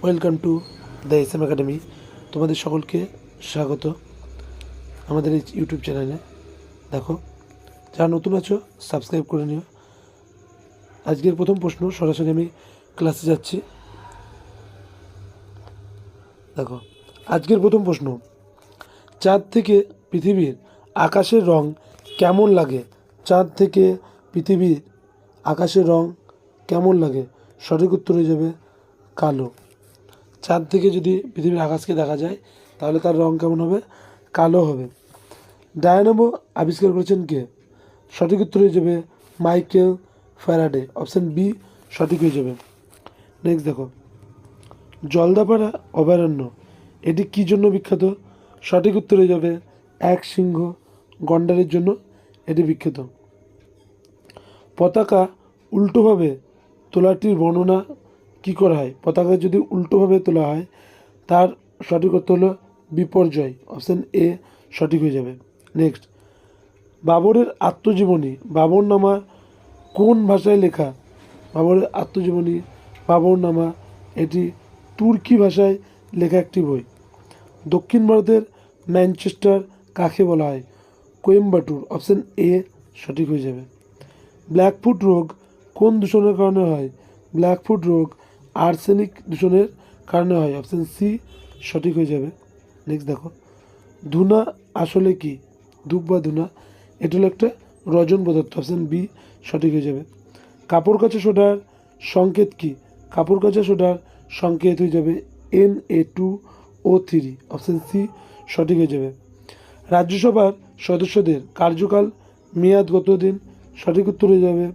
Welcome to the SM academy. তোমাদের সকলকে স্বাগত আমাদের এই ইউটিউব চ্যানেলে। দেখো, যারা নতুন আছো সাবস্ক্রাইব করে নিও। আজকের প্রথম প্রশ্ন, সরাসরি আমি ক্লাসে যাচ্ছি। দেখো, আজকের প্রথম প্রশ্ন, চাঁদ থেকে পৃথিবীর আকাশের রং কেমন লাগে? চাঁদ থেকে পৃথিবীর আকাশের রং কেমন লাগে? সঠিক উত্তর হয়ে যাবে কালো। চাঁদ থেকে যদি পৃথিবীর আকাশকে দেখা যায় তাহলে তার রং কেমন হবে? কালো হবে। ডায়নামো আবিষ্কার করেছেন কে? সঠিক উত্তর হয়ে যাবে মাইকেল ফ্যারাডে। অপশান বি সঠিক হয়ে যাবে। নেক্সট দেখো, জলদাপাড়া অভয়ারণ্য এটি কী জন্য বিখ্যাত? সঠিক উত্তর হয়ে যাবে এক সিংহ গন্ডারের জন্য এটি বিখ্যাত। পতাকা উল্টোভাবে তোলাটির বর্ণনা কী করা হয়? পতাকা যদি উল্টোভাবে তোলা হয় তার সঠিক উত্তর হলো বিপর্যয়। অপশান এ সঠিক হয়ে যাবে। নেক্সট, বাবরের আত্মজীবনী বাবরনামা কোন ভাষায় লেখা? বাবরের আত্মজীবনী বাবরনামা এটি তুর্কি ভাষায় লেখা একটি বই। দক্ষিণ ভারতের ম্যানচেস্টার কাকে বলা হয়? কোয়েম্বাটুর। অপশান এ সঠিক হয়ে যাবে। ব্ল্যাকফুট রোগ কোন দূষণের কারণে হয়? ব্ল্যাকফুট রোগ আর্সেনিক দূষণের কারণে হয়। অপশান সি সঠিক হয়ে যাবে। নেক্সট দেখো, ধুনা আসলে কি? ধূপ বা ধুনা এটা হলো একটা রজন পদার্থ। অপশান বি সঠিক হয়ে যাবে। কাপড় কাচা সোডার সংকেত কি? কাপড় কাচা সোডার সংকেত হয়ে যাবে Na2O3। অপশান সি সঠিক হয়ে যাবে। রাজ্যসভার সদস্যদের কার্যকাল মেয়াদ কতদিন? সঠিক উত্তর হয়ে যাবে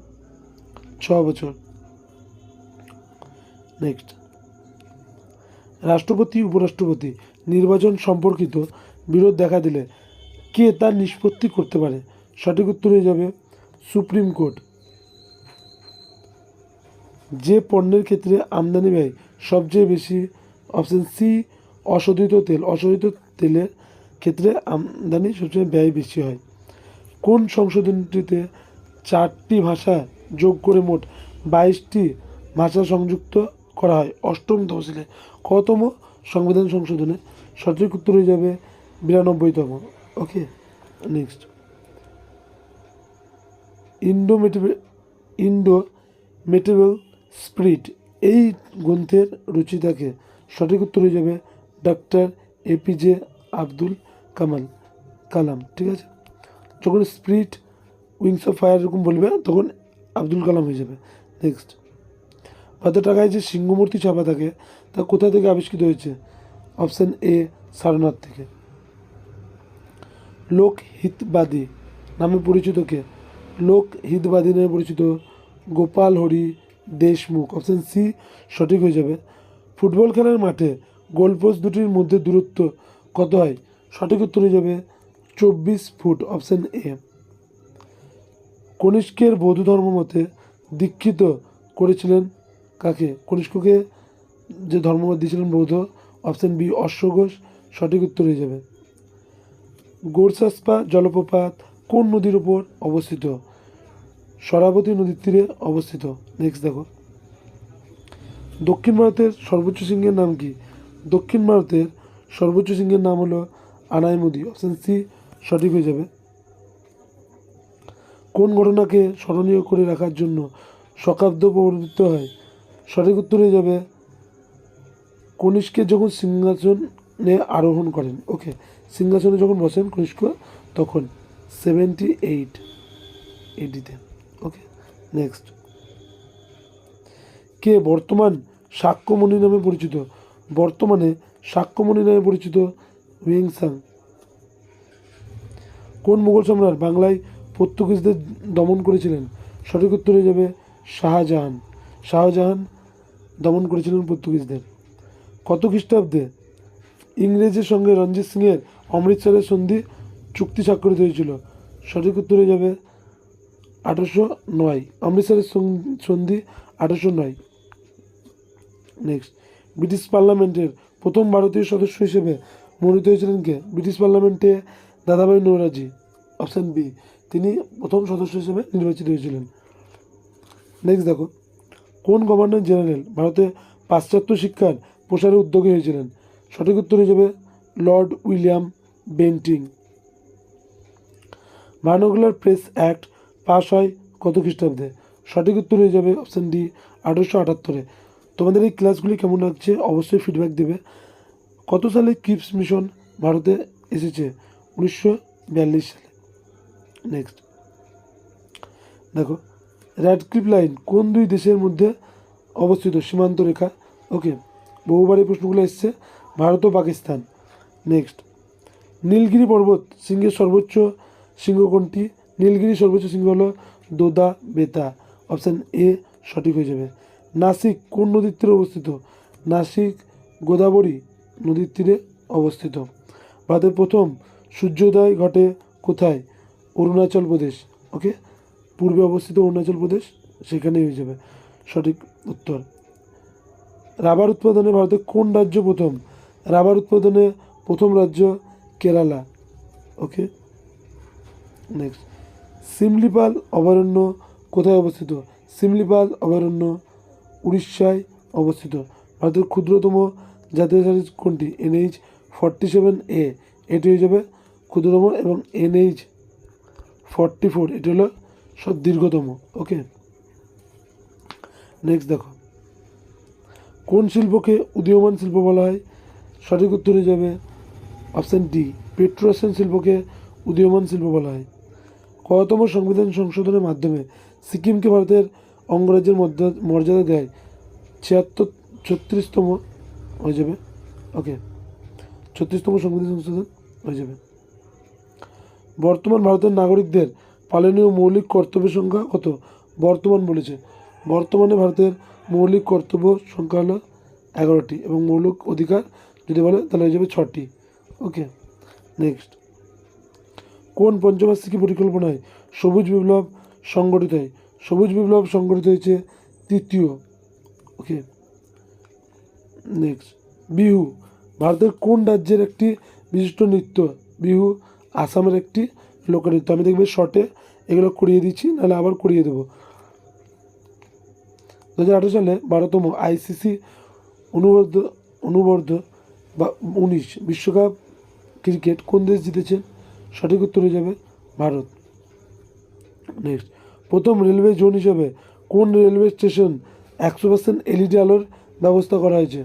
6 বছর। নেক্সট, রাষ্ট্রপতি উপরাষ্ট্রপতি নির্বাচন সম্পর্কিত বিরোধ দেখা দিলে কে তার নিষ্পত্তি করতে পারে? সঠিক উত্তর হয়ে যাবে সুপ্রিম কোর্ট। যে পণ্যের ক্ষেত্রে আমদানি ব্যয় সবচেয়ে বেশি? অপশান সি অশোধিত তেল। অশোধিত তেলের ক্ষেত্রে আমদানি সবচেয়ে ব্যয় বেশি হয়। কোন সংশোধনীটিতে 4টি ভাষা যোগ করে মোট 22টি ভাষা সংযুক্ত করা হয়? অষ্টম তফসিলে কতম সংবিধান সংশোধনে? সঠিক উত্তর হয়ে যাবে 92তম। ওকে, নেক্সট, ইন্ডোমেটেবল স্পিরিট এই গ্রন্থের রচিতাকে? সঠিক উত্তর হয়ে যাবে ডক্টর এপিজে আব্দুল কালাম। ঠিক আছে, যখন স্পিরিট উইংস অফ ফায়ার এরকম বলবে তখন আব্দুল কালাম হয়ে যাবে। নেক্সট, ভারতের টাকায় যে সিংহমূর্তি ছাপা থাকে তা কোথা থেকে আবিষ্কৃত হয়েছে? অপশান এ সারনাথ থেকে। লোকহিতবাদী নামে পরিচিত কে? লোকহিতবাদী নামে পরিচিত গোপাল হরি দেশমুখ। অপশান সি সঠিক হয়ে যাবে। ফুটবল খেলার মাঠে গোলপোস্ট দুটির মধ্যে দূরত্ব কত হয়? সঠিক উত্তর হয়ে যাবে 24 ফুট। Option A. কনিষ্কের বৌদ্ধ ধর্ম মতে দীক্ষিত করেছিলেন কাকে? কনিষ্ককে যে ধর্মমত দিয়েছিলেন বৌদ্ধ? অপশান বি অশ্বঘোষ। সঠিক উত্তর হয়ে যাবে। গোরসাসপা জলপ্রপাত কোন নদীর উপর অবস্থিত? শরাবতী নদীর তীরে অবস্থিত। নেক্সট দেখো, দক্ষিণ ভারতের সর্বোচ্চ সিংহের নাম কি? দক্ষিণ ভারতের সর্বোচ্চ সিংহের নাম হলো আনাইমুদি। অপশান সি সঠিক হয়ে যাবে। কোন ঘটনাকে স্মরণীয় করে রাখার জন্য শকাব্দ প্রবর্তিত হয়? সঠিক উত্তর হয়ে যাবে কনিষ্কের যখন সিংহাসনে আরোহণ করেন। ওকে, সিংহাসনে যখন বসেন কনিষ্ক তখন 78 এডিতে। ওকে, নেক্সট, কে বর্তমান শাক্যমণি নামে পরিচিত? বর্তমানে শাক্যমণি নামে পরিচিত হুয়েনসাং। কোন মুঘল সম্রাট বাংলায় পর্তুগিজদের দমন করেছিলেন? সঠিক উত্তর হয়ে যাবে শাহজাহান। শাহজাহান দমন করেছিলেন পর্তুগিজদের। কত খ্রিস্টাব্দে ইংরেজের সঙ্গে রঞ্জিত সিংয়ের অমৃতসরের সন্ধি চুক্তি স্বাক্ষরিত হয়েছিল? সঠিক উত্তর হয়ে যাবে 1809। অমৃতসরের সন্ধি 1809। নেক্সট, ব্রিটিশ পার্লামেন্টের প্রথম ভারতীয় সদস্য হিসেবে মনোনীত হয়েছিলেন কে? ব্রিটিশ পার্লামেন্টে দাদাভাই নৌরোজি। অপশান বি তিনি প্রথম সদস্য হিসেবে নির্বাচিত হয়েছিলেন। নেক্সট দেখো, কোন গভর্নর জেনারেল ভারতে পাশ্চাত্য শিক্ষার প্রসারে উদ্যোগী হয়েছিলেন? সঠিক উত্তর হয়ে যাবে Lord William Bentinck. Vernacular press act pass হয় কত খ্রিস্টাব্দে? সঠিক উত্তর হয়ে যাবে অপশান ডি 1878-এ। তোমাদের এই ক্লাসগুলি কেমন লাগছে অবশ্যই ফিডব্যাক দেবে। কত সালে ক্রিপস মিশন ভারতে এসেছে? 1942 সালে। নেক্সট দেখো, র্যাডক্লিফ লাইন কোন দুই দেশের মধ্যে অবস্থিত সীমান্ত রেখা? ওকে, বহুবার এই প্রশ্নগুলো এসছে, ভারত ও পাকিস্তান। নেক্সট, নীলগিরি পর্বত শৃঙ্গের সর্বোচ্চ শৃঙ্গ কোনটি? নীলগিরি সর্বোচ্চ শৃঙ্গ হলো দোদা বেতা। অপশান এ সঠিক হয়ে যাবে। নাসিক কোন নদীর তীরে অবস্থিত? নাসিক গোদাবরী নদীর তীরে অবস্থিত। ভারতের প্রথম সূর্যোদয় ঘটে কোথায়? অরুণাচল প্রদেশ। ওকে, পূর্বে অবস্থিত অরুণাচল প্রদেশ, সেখানেই হয়ে যাবে সঠিক উত্তর। রাবার উৎপাদনে ভারতের কোন রাজ্য প্রথম? রাবার উৎপাদনে প্রথম রাজ্য কেরালা। ওকে, নেক্সট, সিমলিপাল অভয়ারণ্য কোথায় অবস্থিত? সিমলিপাল অভয়ারণ্য উড়িষ্যায় অবস্থিত। ভারতের ক্ষুদ্রতম জাতীয় সড়ক কোনটি? NH-47A, এটি হয়ে যাবে ক্ষুদ্রতম, এবং NH-44 এটি হলো সব দীর্ঘতম। ওকে, নেক্সট দেখো, কোন শিল্পকে উদীয়মান শিল্প বলা হয়? সঠিক উত্তর হয়ে যাবে অপশান ডি, পেট্রোরসায়ন শিল্পকে উদীয়মান শিল্প বলা হয়। কততম সংবিধান সংশোধনের মাধ্যমে সিকিমকে ভারতের অঙ্গরাজ্যের মর্যাদা দেয়? 36তম হয়ে যাবে। ওকে, 36তম সংবিধান সংশোধন হয়ে যাবে। বর্তমান ভারতের নাগরিকদের পালনীয় মৌলিক কর্তব্যের সংখ্যা কত? বর্তমান বলেছে, বর্তমানে ভারতের মৌলিক কর্তব্য সংখ্যা হলো 11টি, এবং মৌলিক অধিকার যদি বলে তাহলে হয়ে যাবে 6টি। ওকে, নেক্সট, কোন পঞ্চবার্ষিকী পরিকল্পনায় সবুজ বিপ্লব সংগঠিত হয়? সবুজ বিপ্লব সংগঠিত হয়েছে 3য়। ওকে, নেক্সট, বিহু ভারতের কোন রাজ্যের একটি বিশিষ্ট নৃত্য? বিহু আসামের একটি লোকনৃত্য। আমি দেখবে শর্টে এগুলো করিয়ে দিচ্ছি, নাহলে আবার করিয়ে দেবো। 2018 সালে 12তম ICC অনুবর্ধ বা 19 বিশ্বকাপ ক্রিকেট কোন দেশ জিতেছে? সঠিক উত্তর হয়ে যাবে ভারত। নেক্সট, প্রথম রেলওয়ে জোন হিসেবে কোন রেলওয়ে স্টেশন 100% LED আলোর ব্যবস্থা করা হয়েছে?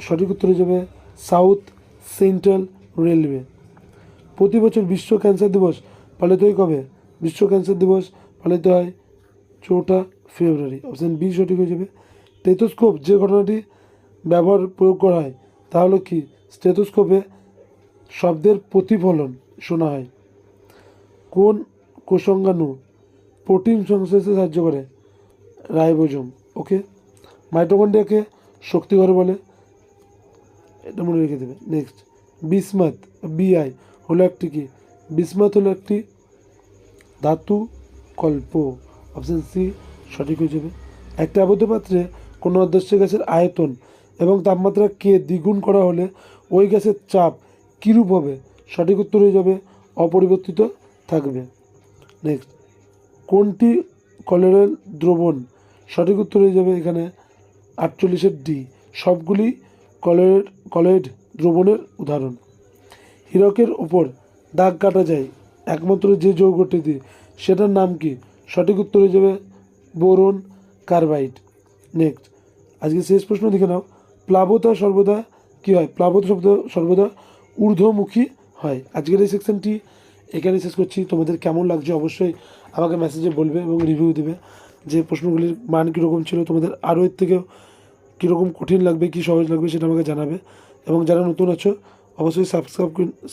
সঠিক উত্তর হয়ে যাবে সাউথ সেন্ট্রাল রেলওয়ে। প্রতি বছর বিশ্ব ক্যান্সার দিবস পালিত হয় কবে? বিশ্ব ক্যান্সার দিবস পালিত হয় 4 ফেব্রুয়ারি। অপশান বি সঠিক হয়ে যাবে। স্টেথোস্কোপ যে ঘটনাটি প্রয়োগ করা হয় তা হলো কি? স্টেথোস্কোপে শব্দের প্রতিফলন শোনা হয়। কোন কোষাঙ্গাণু প্রোটিন সংশ্লেষে সাহায্য করে? রাইবোজোম। ওকে, মাইটোকন্ড্রিয়াকে শক্তিঘর বলে, এটা মনে রেখে দেবে। নেক্সট, বিসমাথ BI হলো একটি কি? বিসমাথ হলো একটি ধাতু কল্প। অপশান সি সঠিক হয়ে যাবে। একটা আবদ্ধ পাত্রে কোনো অদৃশ্য গ্যাসের আয়তন এবং তাপমাত্রা কে দ্বিগুণ করা হলে ওই গ্যাসের চাপ কীরূপ হবে? সঠিক উত্তর হয়ে যাবে অপরিবর্তিত থাকবে। নেক্সট, কোনটি কলোয়েডাল দ্রবণ? সঠিক উত্তর হয়ে যাবে এখানে 48 ডি। সবগুলি কলোয়েড দ্রবণের উদাহরণ। হীরকের ওপর দাগ কাটা যায় একমাত্র যে যৌগটি দিয়ে, সেটার নাম কি? সঠিক উত্তর হয়ে যাবে বোরন কার্বাইড। নেক্সট, আজকে শেষ প্রশ্ন দেখে নাও, প্লাবতা সর্বদা কী হয়? প্লাবতা সর্বদা ঊর্ধ্বমুখী হয়। আজকের এই সেকশনটি এখানে শেষ করছি। তোমাদের কেমন লাগছে অবশ্যই আমাকে মেসেজে বলবে এবং রিভিউ দেবে যে প্রশ্নগুলির মান কীরকম ছিল, তোমাদের আরও এর থেকেও কীরকম কঠিন লাগবে, কী সহজ লাগবে সেটা আমাকে জানাবে। এবং যারা নতুন আছো অবশ্যই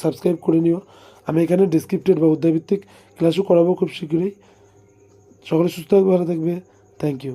সাবস্ক্রাইব করে নিও। আমি এখানে ডেসক্রিপ্টেড বা অধ্যায়ভিত্তিক ক্লাসও করাবো খুব শীঘ্রই। সকলে সুস্থ থাকবে, ভালো থাকবে। Thank you.